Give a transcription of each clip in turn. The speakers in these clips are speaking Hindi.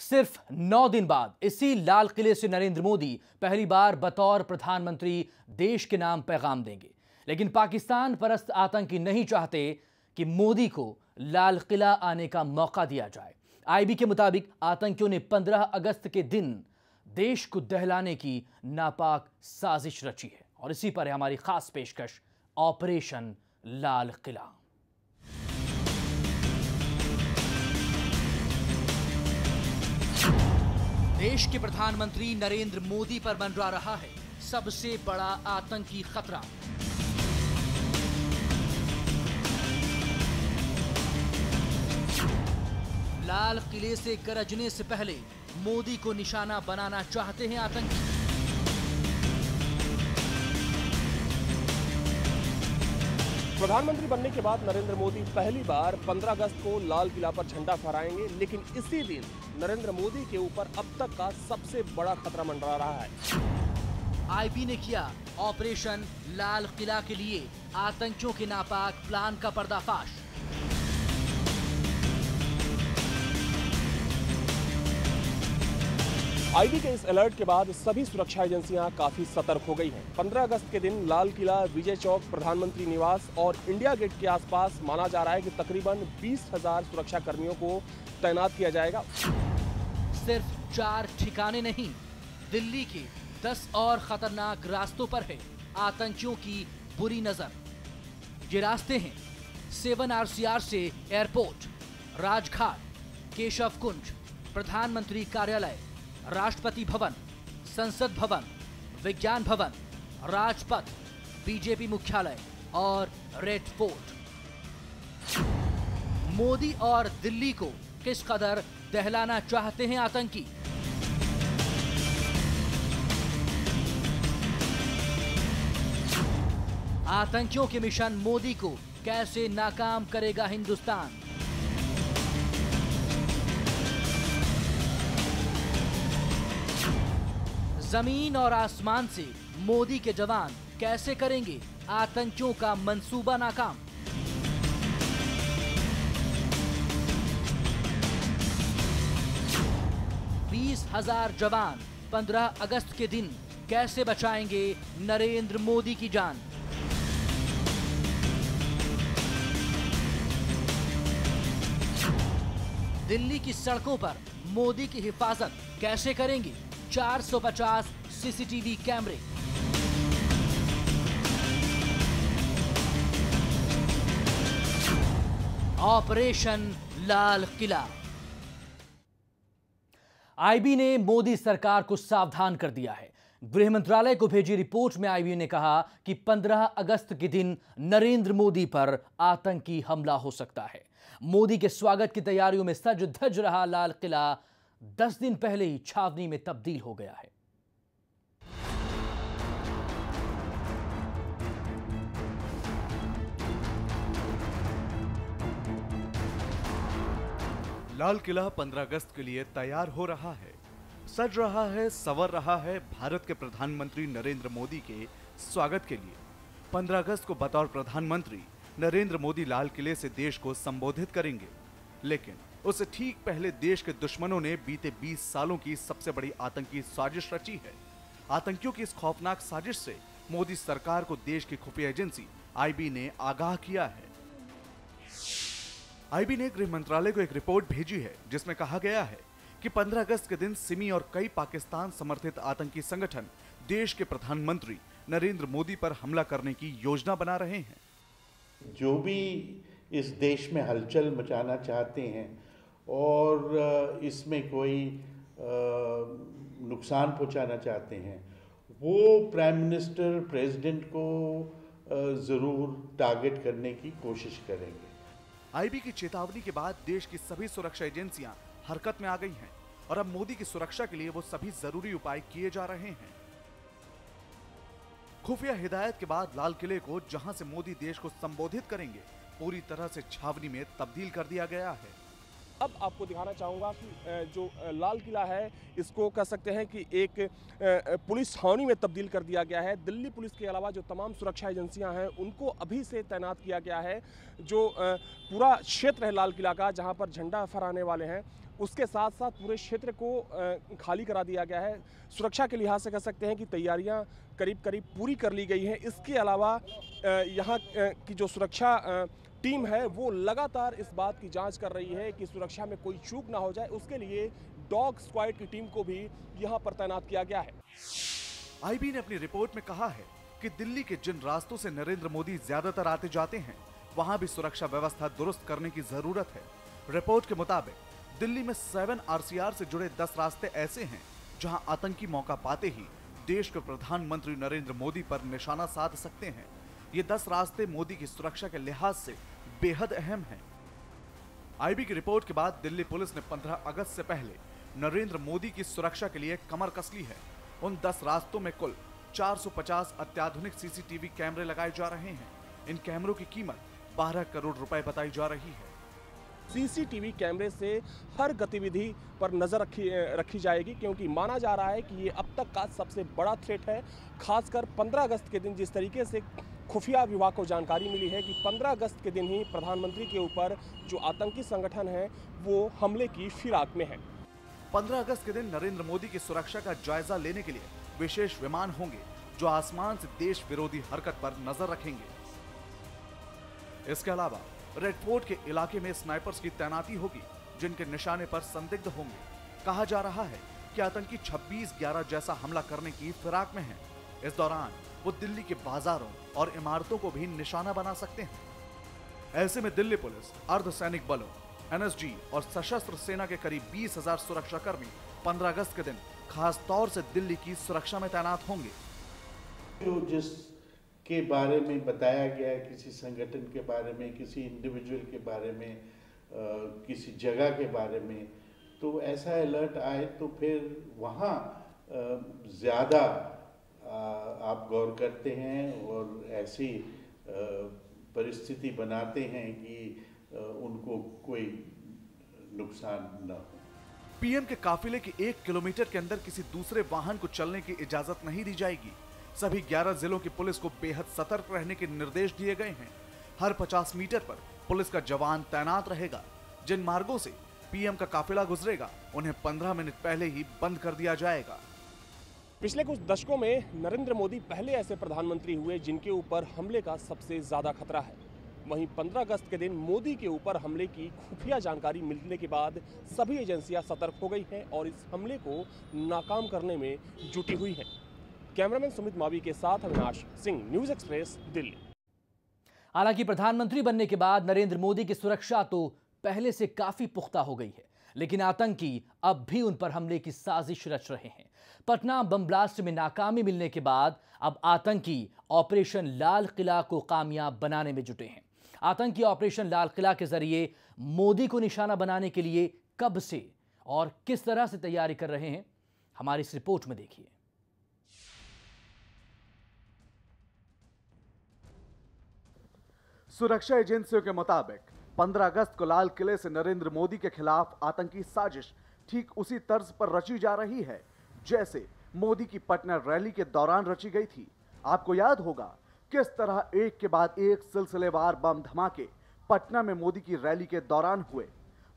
सिर्फ 9 दिन बाद इसी लाल किले से नरेंद्र मोदी पहली बार बतौर प्रधानमंत्री देश के नाम पैगाम देंगे। लेकिन पाकिस्तान परस्त आतंकी नहीं चाहते कि मोदी को लाल किला आने का मौका दिया जाए। आईबी के मुताबिक आतंकियों ने 15 अगस्त के दिन देश को दहलाने की नापाक साजिश रची है और इसी पर है हमारी खास पेशकश ऑपरेशन लाल किला। देश के प्रधानमंत्री नरेंद्र मोदी पर मंडरा रहा है सबसे बड़ा आतंकी खतरा। लाल किले से गरजने से पहले मोदी को निशाना बनाना चाहते हैं आतंकी। प्रधानमंत्री बनने के बाद नरेंद्र मोदी पहली बार 15 अगस्त को लाल किला पर झंडा फहराएंगे, लेकिन इसी दिन नरेंद्र मोदी के ऊपर अब तक का सबसे बड़ा खतरा मंडरा रहा है। आईबी ने किया ऑपरेशन लाल किला के लिए आतंकियों के नापाक प्लान का पर्दाफाश। आईबी के इस अलर्ट के बाद सभी सुरक्षा एजेंसियां काफी सतर्क हो गई हैं। 15 अगस्त के दिन लाल किला, विजय चौक, प्रधानमंत्री निवास और इंडिया गेट के आसपास माना जा रहा है कि तकरीबन 20,000 सुरक्षा कर्मियों को तैनात किया जाएगा। सिर्फ 4 ठिकाने नहीं, दिल्ली के 10 और खतरनाक रास्तों पर है आतंकियों की बुरी नजर। ये रास्ते हैं 7 RCR से एयरपोर्ट, राजघाट, केशव कुंज, प्रधानमंत्री कार्यालय, राष्ट्रपति भवन, संसद भवन, विज्ञान भवन, राजपथ, बीजेपी मुख्यालय और रेड फोर्ट। मोदी और दिल्ली को किस कदर दहलाना चाहते हैं आतंकी? आतंकियों के मिशन मोदी को कैसे नाकाम करेगा हिंदुस्तान? जमीन और आसमान से मोदी के जवान कैसे करेंगे आतंकियों का मंसूबा नाकाम? हजार जवान 15 अगस्त के दिन कैसे बचाएंगे नरेंद्र मोदी की जान? दिल्ली की सड़कों पर मोदी की हिफाजत कैसे करेंगे 450 सीसीटीवी कैमरे? ऑपरेशन लाल किला। आईबी ने मोदी सरकार को सावधान कर दिया है। गृह मंत्रालय को भेजी रिपोर्ट में आईबी ने कहा कि 15 अगस्त के दिन नरेंद्र मोदी पर आतंकी हमला हो सकता है। मोदी के स्वागत की तैयारियों में सज धज रहा लाल किला 10 दिन पहले ही छावनी में तब्दील हो गया है। लाल किला 15 अगस्त के लिए तैयार हो रहा है, सज रहा है, संवर रहा है भारत के प्रधानमंत्री नरेंद्र मोदी के स्वागत के लिए। 15 अगस्त को बतौर प्रधानमंत्री नरेंद्र मोदी लाल किले से देश को संबोधित करेंगे, लेकिन उससे ठीक पहले देश के दुश्मनों ने बीते 20 सालों की सबसे बड़ी आतंकी साजिश रची है। आतंकियों की इस खौफनाक साजिश से मोदी सरकार को देश की खुफिया एजेंसी आईबी ने आगाह किया है। आईबी ने गृह मंत्रालय को एक रिपोर्ट भेजी है जिसमें कहा गया है कि 15 अगस्त के दिन सिमी और कई पाकिस्तान समर्थित आतंकी संगठन देश के प्रधानमंत्री नरेंद्र मोदी पर हमला करने की योजना बना रहे हैं। जो भी इस देश में हलचल मचाना चाहते हैं और इसमें कोई नुकसान पहुंचाना चाहते हैं, वो प्राइम मिनिस्टर, प्रेसिडेंट को ज़रूर टारगेट करने की कोशिश करेंगे। आईबी की चेतावनी के बाद देश की सभी सुरक्षा एजेंसियां हरकत में आ गई हैं और अब मोदी की सुरक्षा के लिए वो सभी जरूरी उपाय किए जा रहे हैं। खुफिया हिदायत के बाद लाल किले को, जहां से मोदी देश को संबोधित करेंगे, पूरी तरह से छावनी में तब्दील कर दिया गया है। अब आपको दिखाना चाहूँगा कि जो लाल किला है इसको कह सकते हैं कि एक पुलिस छावनी में तब्दील कर दिया गया है। दिल्ली पुलिस के अलावा जो तमाम सुरक्षा एजेंसियां हैं उनको अभी से तैनात किया गया है। जो पूरा क्षेत्र है लाल किला का जहां पर झंडा फहराने वाले हैं उसके साथ साथ पूरे क्षेत्र को खाली करा दिया गया है। सुरक्षा के लिहाज से कह सकते हैं कि तैयारियां करीब करीब पूरी कर ली गई हैं। इसके अलावा यहाँ की जो सुरक्षा टीम है वो लगातार इस बात की जांच कर रही है कि सुरक्षा में कोई चूक ना हो जाए। उसके लिए डॉग स्क्वाड की टीम को भी यहाँ पर तैनात किया गया है। आईबी ने अपनी रिपोर्ट में कहा है कि दिल्ली के जिन रास्तों से नरेंद्र मोदी ज्यादातर आते जाते हैं, वहां भी सुरक्षा व्यवस्था दुरुस्त करने की जरूरत है। रिपोर्ट के मुताबिक दिल्ली में 7 RCR से जुड़े 10 रास्ते ऐसे हैं जहां आतंकी मौका पाते ही देश के प्रधानमंत्री नरेंद्र मोदी पर निशाना साध सकते हैं। ये 10 रास्ते मोदी की सुरक्षा के लिहाज से बेहद अहम हैं। आईबी की रिपोर्ट के बाद दिल्ली पुलिस ने 15 अगस्त से पहले नरेंद्र मोदी की सुरक्षा के लिए कमर कस ली है। उन 10 रास्तों में कुल 450 अत्याधुनिक सीसीटीवी कैमरे लगाए जा रहे हैं। इन कैमरों की कीमत 12 करोड़ रुपए बताई जा रही है। सीसीटीवी कैमरे से हर गतिविधि पर नजर रखी जाएगी, क्योंकि माना जा रहा है कि ये अब तक का सबसे बड़ा थ्रेट है। खासकर 15 अगस्त के दिन जिस तरीके से खुफिया विभाग को जानकारी मिली है कि 15 अगस्त के दिन ही प्रधानमंत्री के ऊपर जो आतंकी संगठन है वो हमले की फिराक में है। 15 अगस्त के दिन नरेंद्र मोदी की सुरक्षा का जायजा लेने के लिए विशेष विमान होंगे जो आसमान से देश विरोधी हरकत पर नजर रखेंगे। इसके अलावा रेड फोर्ट के इलाके में स्नाइपर्स की तैनाती होगी जिनके निशाने पर संदिग्ध होंगे। कहा जा रहा है कि आतंकी 26/11 जैसा हमला करने की फिराक में हैं। इस दौरान वो दिल्ली के बाजारों और इमारतों को भी निशाना बना सकते हैं। ऐसे में दिल्ली पुलिस, अर्धसैनिक बलों, NSG और सशस्त्र सेना के करीब 20,000 सुरक्षाकर्मी 15 अगस्त के दिन खास तौर से दिल्ली की सुरक्षा में तैनात होंगे। जो जिस के बारे में बताया गया है, किसी संगठन के बारे में, किसी इंडिविजुअल के बारे में, किसी जगह के बारे में, तो ऐसा अलर्ट आए तो फिर वहाँ ज़्यादा आप गौर करते हैं और ऐसी परिस्थिति बनाते हैं कि उनको कोई नुकसान न हो। पीएम के काफिले के 1 किलोमीटर के अंदर किसी दूसरे वाहन को चलने की इजाजत नहीं दी जाएगी। सभी 11 जिलों की पुलिस को बेहद सतर्क रहने के निर्देश दिए गए हैं। हर 50 मीटर पर पुलिस का जवान तैनात रहेगा। जिन मार्गों से पीएम का काफिला गुजरेगा उन्हें 15 मिनट पहले ही बंद कर दिया जाएगा। पिछले कुछ दशकों में नरेंद्र मोदी पहले ऐसे प्रधानमंत्री हुए जिनके ऊपर हमले का सबसे ज्यादा खतरा है। वहीं 15 अगस्त के दिन मोदी के ऊपर हमले की खुफिया जानकारी मिलने के बाद सभी एजेंसियां सतर्क हो गई हैं और इस हमले को नाकाम करने में जुटी हुई हैं। कैमरामैन सुमित मावी के साथ अविनाश सिंह, न्यूज एक्सप्रेस, दिल्ली। हालांकि प्रधानमंत्री बनने के बाद नरेंद्र मोदी की सुरक्षा तो पहले से काफी पुख्ता हो गई है, लेकिन आतंकी अब भी उन पर हमले की साजिश रच रहे हैं। पटना बम ब्लास्ट में नाकामी मिलने के बाद अब आतंकी ऑपरेशन लाल किला को कामयाब बनाने में जुटे हैं। आतंकी ऑपरेशन लाल किला के जरिए मोदी को निशाना बनाने के लिए कब से और किस तरह से तैयारी कर रहे हैं, हमारी इस रिपोर्ट में देखिए। सुरक्षा एजेंसियों के मुताबिक 15 अगस्त को लाल किले से नरेंद्र मोदी के खिलाफ आतंकी साजिश ठीक उसी तर्ज पर रची जा रही है जैसे मोदी की पटना रैली के दौरान रची गई थी। आपको याद होगा किस तरह एक के बाद एक सिलसिलेवार बम धमाके पटना में मोदी की रैली के दौरान हुए।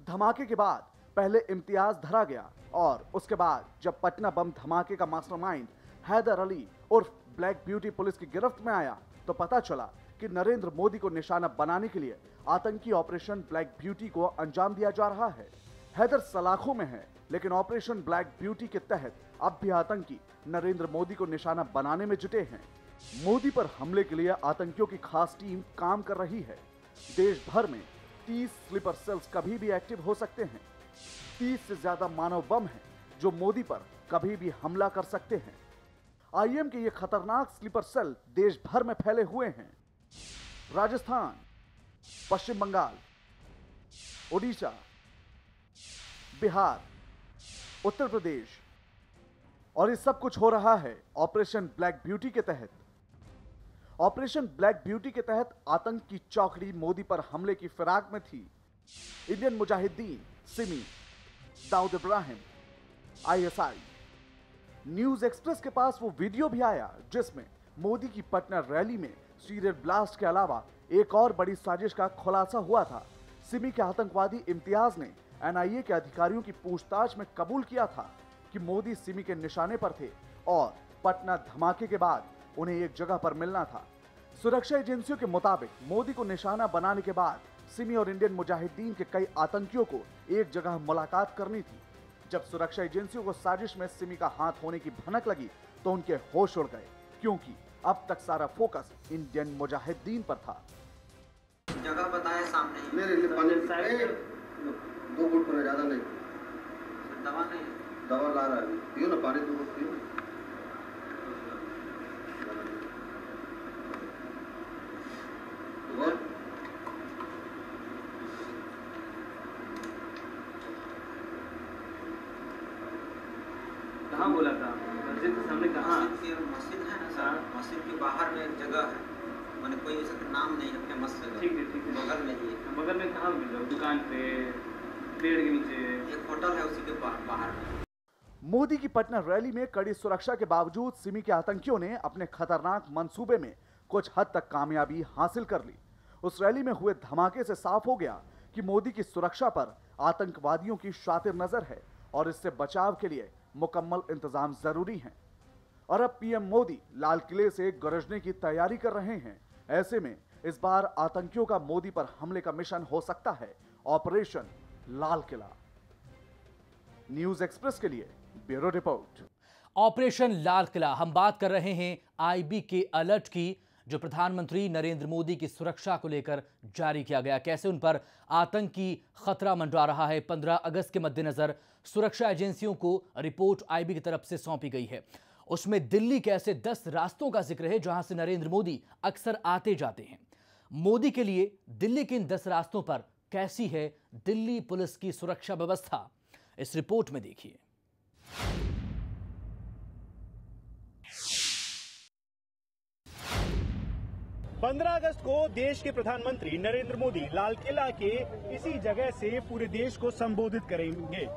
धमाके के बाद पहले इम्तियाज धरा गया और उसके बाद जब पटना बम धमाके का मास्टरमाइंड हैदर अली उर्फ ब्लैक ब्यूटी पुलिस की गिरफ्त में आया तो पता चला कि नरेंद्र मोदी को निशाना बनाने के लिए आतंकी ऑपरेशन ब्लैक ब्यूटी को अंजाम दिया जा रहा है। हैदर सलाखों में है, लेकिन ऑपरेशन ब्लैक ब्यूटी के तहत अब भी आतंकी नरेंद्र मोदी को निशाना बनाने में जुटे हैं। मोदी पर हमले के लिए आतंकियों की खास टीम काम कर रही है। देश भर में 30 स्लीपर सेल्स कभी भी एक्टिव हो सकते हैं। 30 से ज्यादा मानव बम हैं जो मोदी पर कभी भी हमला कर सकते हैं। आईएम के ये खतरनाक स्लीपर सेल देश भर में फैले हुए हैं। राजस्थान, पश्चिम बंगाल, ओडिशा, बिहार, उत्तर प्रदेश और ये सब कुछ हो रहा है ऑपरेशन ब्लैक ब्यूटी के तहत। ऑपरेशन ब्लैक ब्यूटी के तहत आतंक की चौकड़ी मोदी पर हमले की फिराक में थी। Indian Mujahideen, SIMI, Dawood Ibrahim, ISI। News Express के पास वो वीडियो भी आया जिसमें मोदी की पटना रैली में सीरियल ब्लास्ट के अलावा एक और बड़ी साजिश का खुलासा हुआ था। सिमी के आतंकवादी इम्तियाज ने एनआईए के अधिकारियों की पूछताछ में कबूल किया था कि मोदी सिमी के निशाने पर थे और पटना धमाके के बाद उन्हें एक जगह पर मिलना था। सुरक्षा एजेंसियों के मुताबिक मोदी को निशाना बनाने के बाद सिमी और इंडियन मुजाहिदीन के कई आतंकियों को एक जगह मुलाकात करनी थी। जब सुरक्षा एजेंसियों को साजिश में सिमी का हाथ होने की भनक लगी तो उनके होश उड़ गए, क्योंकि अब तक सारा फोकस इंडियन मुजाहिदीन पर था। जगह बताया सामने ही। नहीं पानी 2 घुट पर ज्यादा नहीं। दवा नहीं, दवा ला रहा है, पियो ना पानी 2 घुट पियो। और कहाँ बोला था? मस्जिद के सामने कहाँ? मस्जिद है ना सर, मस्जिद के बाहर में एक जगह है, मैंने कोई ऐसा नाम नहीं है, फेमस जगह। ठीक है। बगल में ही। बगल में कहाँ मिल रहा? दुकान पे, पेड़ के नीचे? एक होटल है उसी के बाहर में। मोदी की पटना रैली में कड़ी सुरक्षा के बावजूद सिमी के आतंकियों ने अपने खतरनाक मंसूबे में कुछ हद तक कामयाबी हासिल कर ली। उस रैली में हुए धमाके से साफ हो गया कि मोदी की सुरक्षा पर आतंकवादियों की शातिर नजर है और इससे बचाव के लिए मुकम्मल इंतजाम जरूरी हैं। और अब पीएम मोदी लाल किले से गरजने की तैयारी कर रहे हैं। ऐसे में इस बार आतंकियों का मोदी पर हमले का मिशन हो सकता है operation Lal Qila. News Express के लिए bureau report. Operation Lal Qila, हम बात कर रहे हैं आईबी के अलर्ट की, जो प्रधानमंत्री नरेंद्र मोदी की सुरक्षा को लेकर जारी किया गया। कैसे उन पर आतंकी खतरा मंडरा रहा है। 15 अगस्त के मद्देनजर सुरक्षा एजेंसियों को रिपोर्ट आईबी की तरफ से सौंपी गई है। उसमें दिल्ली के ऐसे 10 रास्तों का जिक्र है जहां से नरेंद्र मोदी अक्सर आते जाते हैं। मोदी के लिए दिल्ली के इन 10 रास्तों पर कैसी है दिल्ली पुलिस की सुरक्षा व्यवस्था, इस रिपोर्ट में देखिए। 15 अगस्त को देश के प्रधानमंत्री नरेंद्र मोदी लाल किला के इसी जगह से पूरे देश को संबोधित करेंगे।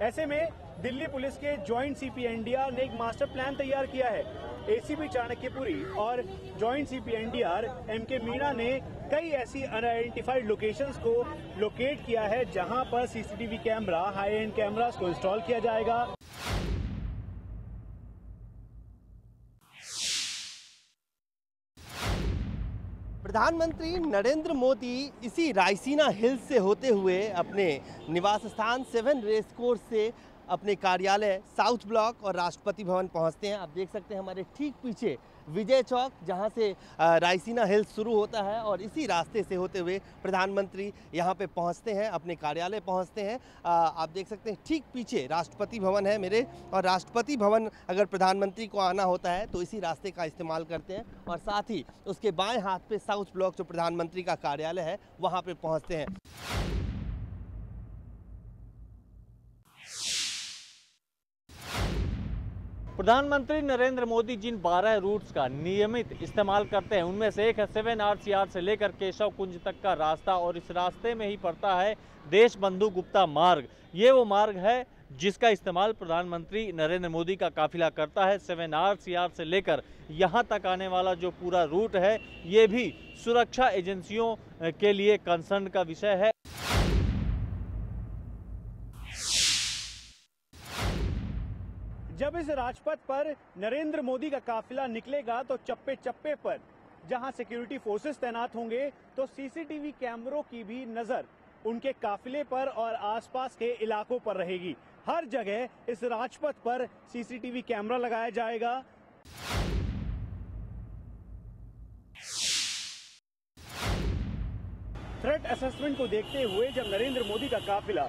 ऐसे में दिल्ली पुलिस के जॉइंट सीपी एनडीआर ने एक मास्टर प्लान तैयार किया है। एसीपी चाणक्यपुरी और joint CP NDR MK Meena ने कई ऐसी अनआइडेंटिफाइड लोकेशंस को लोकेट किया है जहां पर CCTV camera, high and cameras को इंस्टॉल किया जाएगा। प्रधानमंत्री नरेंद्र मोदी इसी रायसीना हिल्स से होते हुए अपने निवास स्थान 7 रेस कोर्स से अपने कार्यालय साउथ ब्लॉक और राष्ट्रपति भवन पहुंचते हैं। आप देख सकते हैं हमारे ठीक पीछे विजय चौक, जहां से रायसीना हिल्स शुरू होता है और इसी रास्ते से होते हुए प्रधानमंत्री यहां पे पहुंचते हैं, अपने कार्यालय पहुंचते हैं। आप देख सकते हैं ठीक पीछे राष्ट्रपति भवन है मेरे, और राष्ट्रपति भवन अगर प्रधानमंत्री को आना होता है तो इसी रास्ते का इस्तेमाल करते हैं और साथ ही उसके बाएं हाथ पे साउथ ब्लॉक जो प्रधानमंत्री का कार्यालय है वहाँ पर पहुँचते हैं। प्रधानमंत्री नरेंद्र मोदी जिन 12 रूट्स का नियमित इस्तेमाल करते हैं उनमें से एक है 7 आर्च से लेकर केशव कुंज तक का रास्ता, और इस रास्ते में ही पड़ता है देशबंधु गुप्ता मार्ग। ये वो मार्ग है जिसका इस्तेमाल प्रधानमंत्री नरेंद्र मोदी का काफिला करता है। 7 आर्च से लेकर यहाँ तक आने वाला जो पूरा रूट है ये भी सुरक्षा एजेंसियों के लिए कंसर्न का विषय है। जब इस राजपथ पर नरेंद्र मोदी का काफिला निकलेगा तो चप्पे चप्पे पर जहां सिक्योरिटी फोर्सेस तैनात होंगे तो सीसीटीवी कैमरों की भी नजर उनके काफिले पर और आसपास के इलाकों पर रहेगी। हर जगह इस राजपथ पर सीसीटीवी कैमरा लगाया जाएगा। थ्रेट असेसमेंट को देखते हुए जब नरेंद्र मोदी का काफिला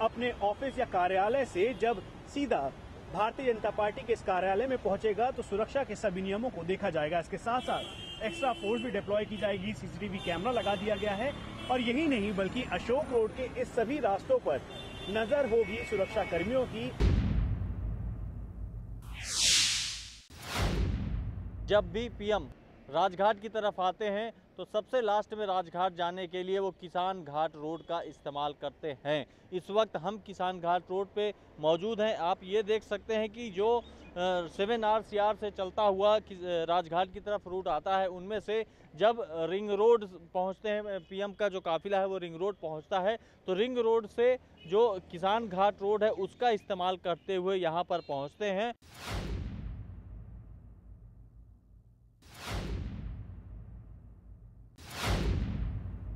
अपने ऑफिस या कार्यालय से जब सीधा भारतीय जनता पार्टी के इस कार्यालय में पहुंचेगा तो सुरक्षा के सभी नियमों को देखा जाएगा। इसके साथ साथ एक्स्ट्रा फोर्स भी डिप्लॉय की जाएगी, सीसीटीवी कैमरा लगा दिया गया है, और यही नहीं बल्कि अशोक रोड के इस सभी रास्तों पर नजर होगी सुरक्षा कर्मियों की। जब भी पीएम राजघाट की तरफ आते हैं तो सबसे लास्ट में राजघाट जाने के लिए वो किसान घाट रोड का इस्तेमाल करते हैं। इस वक्त हम किसान घाट रोड पे मौजूद हैं। आप ये देख सकते हैं कि जो 7RCR से चलता हुआ राजघाट की तरफ रूट आता है, उनमें से जब रिंग रोड पहुंचते हैं, पीएम का जो काफिला है वो रिंग रोड पहुंचता है, तो रिंग रोड से जो किसान घाट रोड है उसका इस्तेमाल करते हुए यहाँ पर पहुंचते हैं।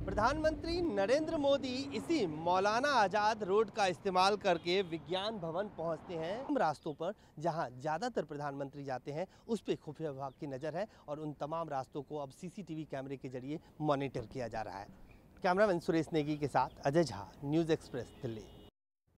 प्रधानमंत्री नरेंद्र मोदी इसी मौलाना आजाद रोड का इस्तेमाल करके विज्ञान भवन पहुंचते हैं। उन रास्तों पर जहां ज़्यादातर प्रधानमंत्री जाते हैं उस पर खुफिया विभाग की नज़र है और उन तमाम रास्तों को अब सीसीटीवी कैमरे के जरिए मॉनिटर किया जा रहा है। कैमरामैन सुरेश नेगी के साथ अजय झा, न्यूज़ एक्सप्रेस, दिल्ली।